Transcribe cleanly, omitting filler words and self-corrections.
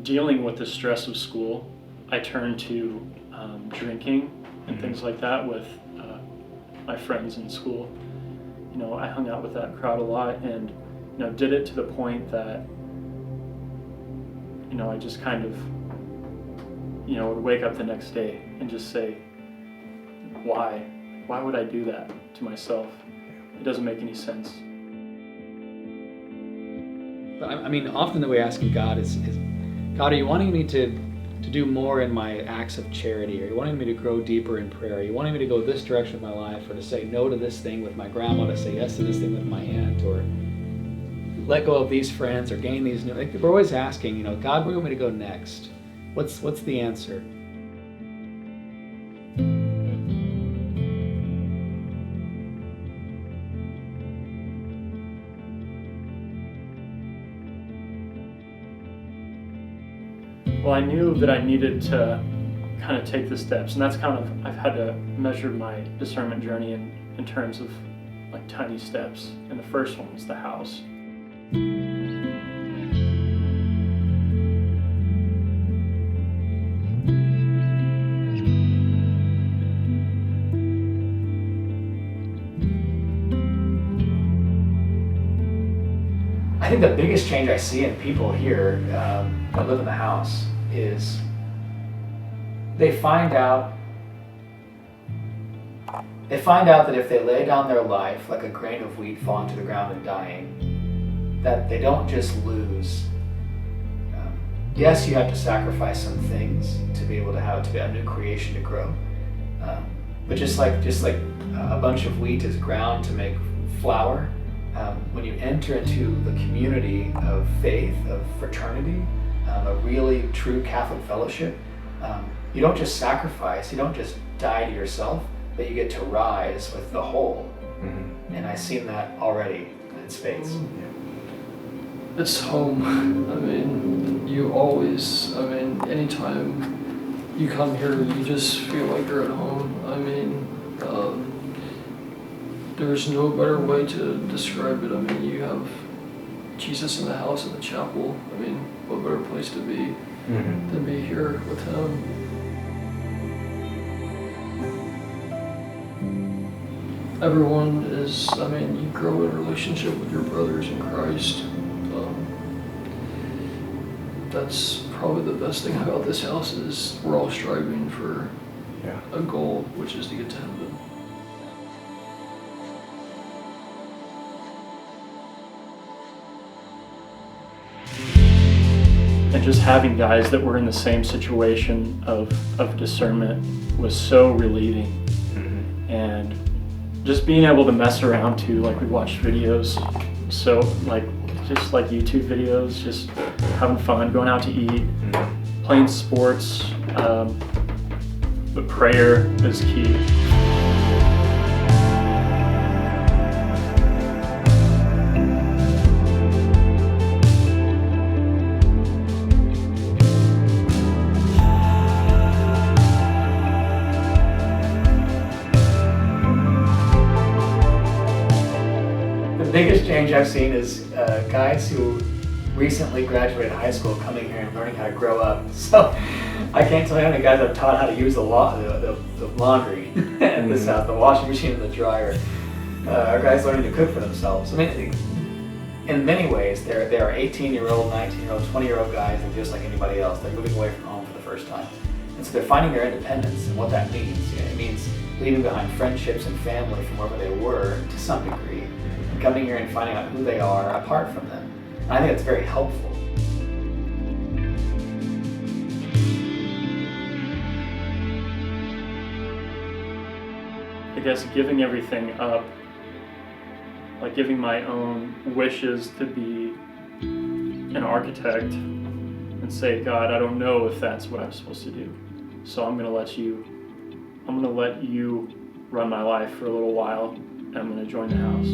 dealing with the stress of school, I turned to drinking and things like that with my friends in school. You know, I hung out with that crowd a lot, and you know, did it to the point that, you know, I just kind of, you know, would wake up the next day and just say, why would I do that to myself? It doesn't make any sense. But I mean, often the way asking God is God, are you wanting me to do more in my acts of charity? Are you wanting me to grow deeper in prayer? Are you wanting me to go this direction with my life, or to say no to this thing with my grandma, to say yes to this thing with my aunt, or let go of these friends, or gain these new? Like, we're always asking, you know, God, where do you want me to go next? What's the answer? Well, I knew that I needed to kind of take the steps, and that's kind of, I've had to measure my discernment journey in terms of like tiny steps. And the first one was the house. I think the biggest change I see in people here that live in the house is they find out that if they lay down their life like a grain of wheat falling to the ground and dying, that they don't just lose. Yes, you have to sacrifice some things to be able to have a new creation to grow. But just like a bunch of wheat is ground to make flour, when you enter into the community of faith, of fraternity, a really true Catholic fellowship, you don't just sacrifice, you don't just die to yourself, but you get to rise with the whole. Mm-hmm. And I've seen that already in spades. It's home. I mean, anytime you come here, you just feel like you're at home. I mean, there's no better way to describe it. I mean, you have Jesus in the house, in the chapel. I mean, what better place to be than be here with him? Everyone is, I mean, you grow in a relationship with your brothers in Christ. That's probably the best thing about this house is we're all striving for a goal, which is to get to heaven. And just having guys that were in the same situation of discernment was so relieving. Mm-hmm. And just being able to mess around too, like we watched videos, so just like YouTube videos, just having fun, going out to eat, playing sports, but prayer is key. The biggest change I've seen is guys who recently graduated high school coming here and learning how to grow up. So I can't tell you how many guys I've taught how to use the laundry at this house, the washing machine and the dryer. Our guys learning to cook for themselves. I mean, in many ways, there are 18-year-old, 19-year-old, 20-year-old guys that are just like anybody else. They're moving away from home for the first time. And so they're finding their independence and what that means. You know, it means leaving behind friendships and family from wherever they were to some degree, and coming here and finding out who they are apart from them. And I think that's very helpful. I guess giving everything up, like giving my own wishes to be an architect and say, God, I don't know if that's what I'm supposed to do. So I'm gonna let you run my life for a little while, and I'm gonna join the house.